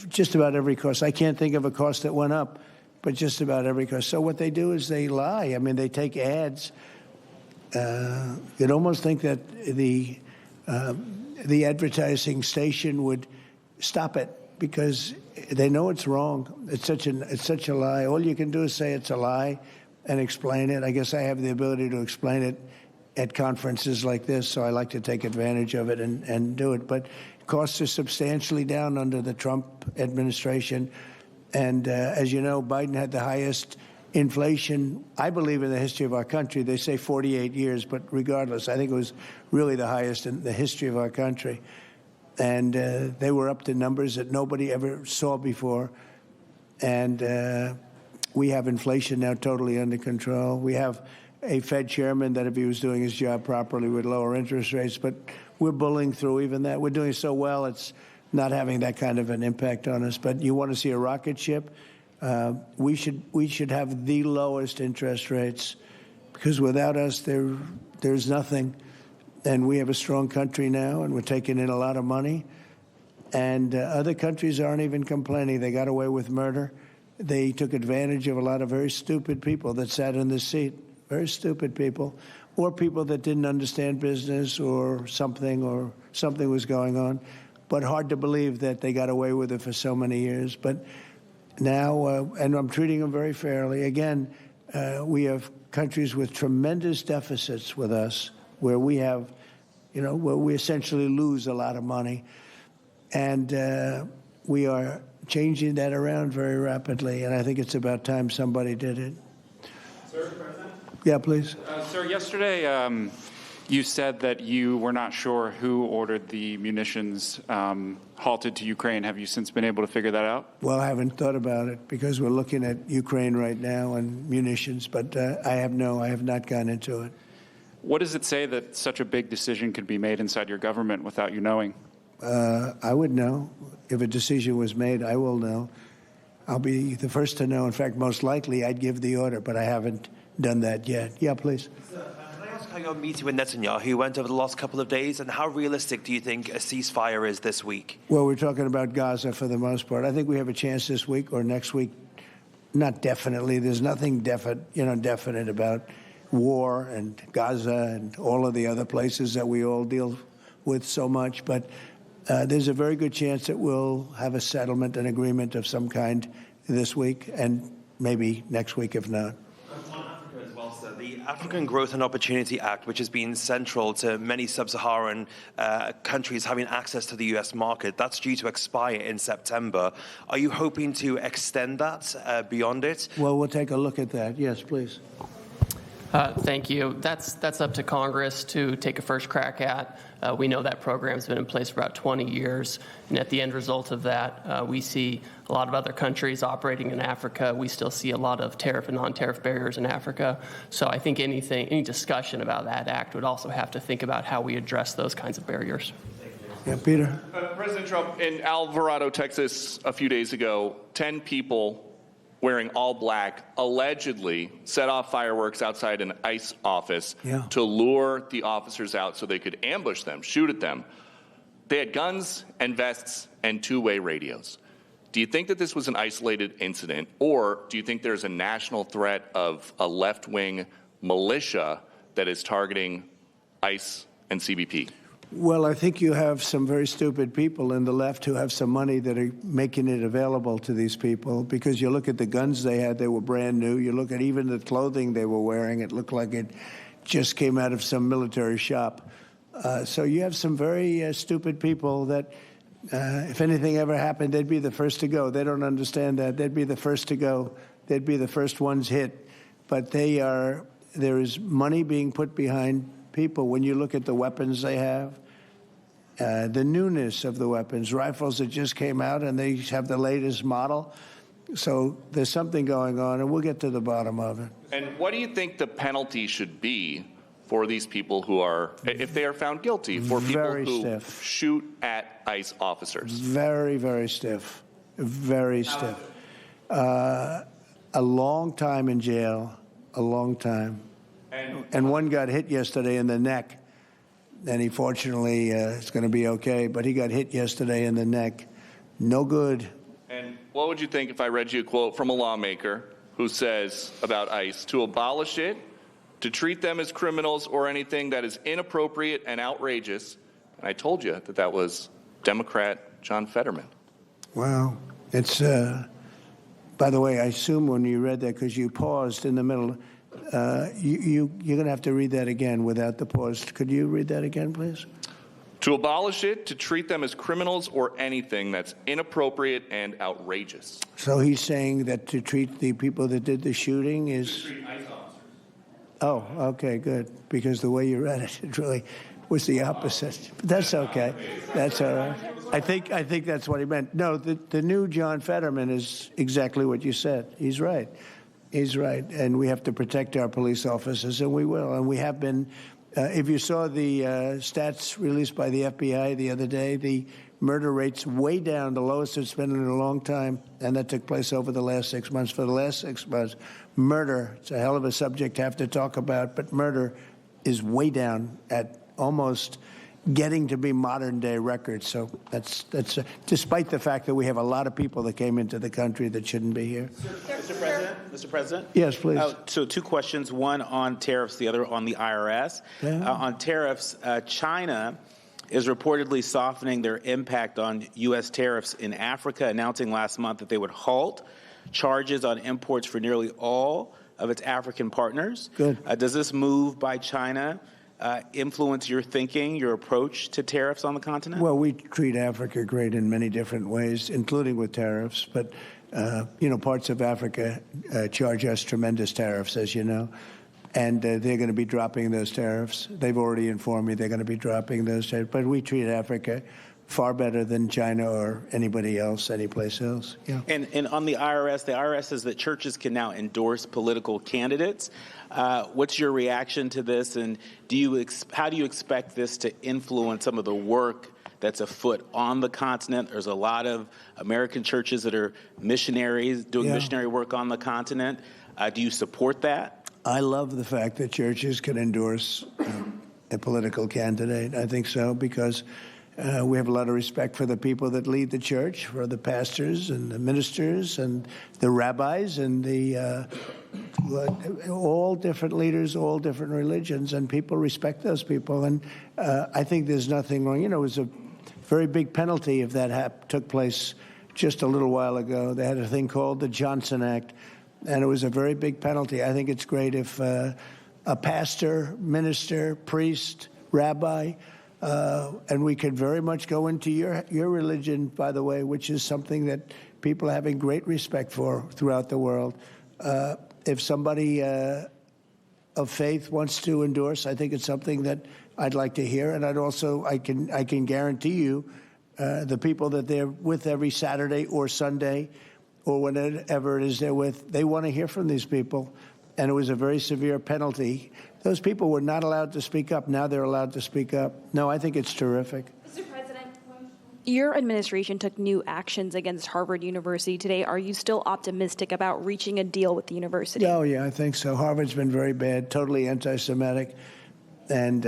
just about every cost. I can't think of a cost that went up, but just about every cost. So what they do is they lie. I mean, they take ads. You'd almost think that the advertising station would stop it because they know it's wrong. It's such a lie. All you can do is say it's a lie and explain it. I guess I have the ability to explain it at conferences like this, so I like to take advantage of it and do it. But costs are substantially down under the Trump administration. And as you know, Biden had the highest inflation, I believe, in the history of our country. They say 48 years, but regardless, I think it was really the highest in the history of our country. And they were up to numbers that nobody ever saw before. And we have inflation now totally under control. We have a Fed chairman that, if he was doing his job properly, would lower interest rates. But we're bullying through even that. We're doing so well, it's not having that kind of an impact on us. But you want to see a rocket ship? We should have the lowest interest rates, because without us, there's nothing. And we have a strong country now, and we're taking in a lot of money. And other countries aren't even complaining. They got away with murder. They took advantage of a lot of very stupid people that sat in this seat, very stupid people, or people that didn't understand business or something was going on. But hard to believe that they got away with it for so many years. But now, and I'm treating them very fairly. Again, we have countries with tremendous deficits with us, where we have, where we essentially lose a lot of money. And we are changing that around very rapidly. And I think it's about time somebody did it. Sir, President? Yeah, please. Sir, yesterday you said that you were not sure who ordered the munitions halted to Ukraine. Have you since been able to figure that out? Well, I haven't thought about it, because we're looking at Ukraine right now and munitions, but I have not gone into it. What does it say that such a big decision could be made inside your government without you knowing? I would know. If a decision was made, I will know. I'll be the first to know. In fact, most likely I'd give the order, but I haven't done that yet. Yeah, please. Can I ask how your meeting with Netanyahu went over the last couple of days, and how realistic do you think a ceasefire is this week? Well, we're talking about Gaza for the most part. I think we have a chance this week or next week. Not definitely. There's nothing definite about war and Gaza and all of the other places that we all deal with so much. But there's a very good chance that we'll have a settlement, an agreement of some kind this week, and maybe next week if not. As well, sir, the African Growth and Opportunity Act, which has been central to many sub-Saharan countries having access to the U.S. market, that's due to expire in September. Are you hoping to extend that beyond it? Well, we'll take a look at that. Yes, please. Thank you. That's up to Congress to take a first crack at. We know that program's been in place for about 20 years, and at the end result of that, we see a lot of other countries operating in Africa. We still see a lot of tariff and non-tariff barriers in Africa. So I think any discussion about that act would also have to think about how we address those kinds of barriers. Yeah, Peter. President Trump, in Alvarado, Texas, a few days ago, 10 people wearing all black allegedly set off fireworks outside an ICE office to lure the officers out so they could ambush them, shoot at them. They had guns and vests and two-way radios. Do you think that this was an isolated incident, or do you think there's a national threat of a left-wing militia that is targeting ICE and CBP? Well, I think you have some very stupid people in the left who have some money that are making it available to these people, because you look at the guns they had, they were brand new. You look at even the clothing they were wearing, it looked like it just came out of some military shop. So you have some very stupid people that, if anything ever happened, they'd be the first to go. They don't understand that. They'd be the first to go. They'd be the first ones hit. But there is money being put behind people. When you look at the weapons they have, the newness of the weapons, rifles that just came out and they have the latest model. So there's something going on, and we'll get to the bottom of it. And what do you think the penalty should be for these people who are, if they are found guilty, for people who shoot at ICE officers? Very, very stiff. Very stiff. A long time in jail, a long time. And one got hit yesterday in the neck, and he fortunately is going to be okay, but he got hit yesterday in the neck. No good. And what would you think if I read you a quote from a lawmaker who says about ICE, to abolish it, to treat them as criminals or anything that is inappropriate and outrageous? And I told you that that was Democrat John Fetterman. Wow. It's, by the way, I assume when you read that, because you paused in the middle, you're going to have to read that again without the pause. Could you read that again, please? To abolish it, to treat them as criminals or anything that's inappropriate and outrageous. So he's saying that to treat the people that did the shooting is... To treat ICE officers. Oh, okay, good. Because the way you read it, it really was the opposite. But that's okay. That's all right. I think that's what he meant. No, the new John Fetterman is exactly what you said. He's right. He's right. And we have to protect our police officers, and we will. And we have been... if you saw the stats released by the FBI the other day, the murder rate's way down, the lowest it's been in a long time, and that took place over the last 6 months. For the last 6 months, murder, it's a hell of a subject to have to talk about, but murder is way down at almost getting to be modern-day records. So that's despite the fact that we have a lot of people that came into the country that shouldn't be here. Mr. President? Yes, please. So two questions, one on tariffs, the other on the IRS. Yeah. On tariffs, China is reportedly softening their impact on U.S. tariffs in Africa, announcing last month that they would halt charges on imports for nearly all of its African partners. Good. Does this move by China influence your thinking, your approach to tariffs on the continent? Well, we treat Africa great in many different ways, including with tariffs. But, parts of Africa charge us tremendous tariffs, as you know. And they're going to be dropping those tariffs. They've already informed me they're going to be dropping those tariffs. But we treat Africa far better than China or anybody else, anyplace else. Yeah. And on the IRS says that churches can now endorse political candidates. What's your reaction to this, and how do you expect this to influence some of the work that's afoot on the continent? There's a lot of American churches that are missionaries doing missionary work on the continent. Do you support that? I love the fact that churches can endorse a political candidate. I think so, because we have a lot of respect for the people that lead the church, for the pastors and the ministers and the rabbis and the all different leaders, all different religions, and people respect those people. And I think there's nothing wrong. It was a very big penalty if that took place just a little while ago. They had a thing called the Johnson Act, and it was a very big penalty. I think it's great if a pastor, minister, priest, rabbi, and we could very much go into your religion, by the way, which is something that people are having great respect for throughout the world. If somebody of faith wants to endorse, I think it's something that I'd like to hear. And I can guarantee you the people that they're with every Saturday or Sunday or whenever it is they're with, they want to hear from these people. And it was a very severe penalty. Those people were not allowed to speak up. Now they're allowed to speak up. No, I think it's terrific. Mr. President, your administration took new actions against Harvard University today. Are you still optimistic about reaching a deal with the university? Oh, yeah, I think so. Harvard's been very bad, totally anti-Semitic. And,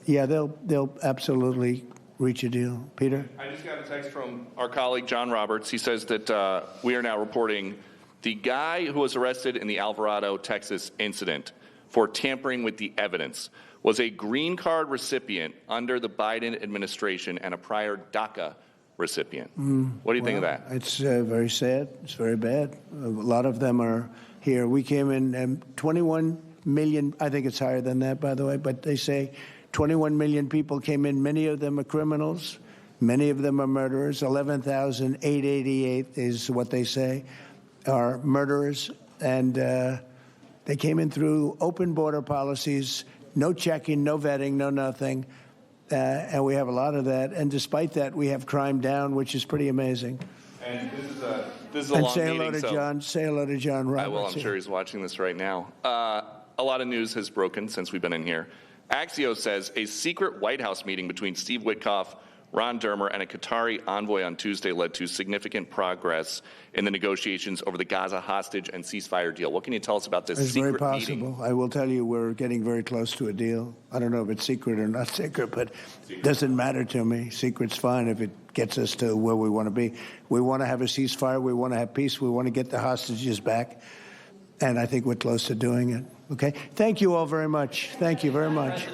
they'll absolutely reach a deal. Peter? I just got a text from our colleague, John Roberts. He says that we are now reporting the guy who was arrested in the Alvarado, Texas incident for tampering with the evidence was a green card recipient under the Biden administration and a prior DACA recipient. What do you think of that? It's very sad. It's very bad. A lot of them are here. We came in 21 million. I think it's higher than that, by the way, but they say 21 million people came in. Many of them are criminals. Many of them are murderers. 11,888 is what they say are murderers. And they came in through open border policies, no checking, no vetting, no nothing. And we have a lot of that. And despite that, we have crime down, which is pretty amazing. And this is a long meeting. Say hello to John Roberts. I will. I'm sure he's watching this right now. A lot of news has broken since we've been in here. Axios says a secret White House meeting between Steve Witkoff, Ron Dermer, and a Qatari envoy on Tuesday led to significant progress in the negotiations over the Gaza hostage and ceasefire deal. What can you tell us about this It's secret very possible. meeting? I will tell you we're getting very close to a deal. I don't know if it's secret or not secret, but it doesn't matter to me. Secret's fine if it gets us to where we want to be. We want to have a ceasefire. We want to have peace. We want to get the hostages back. And I think we're close to doing it. Okay? Thank you all very much. Thank you very much.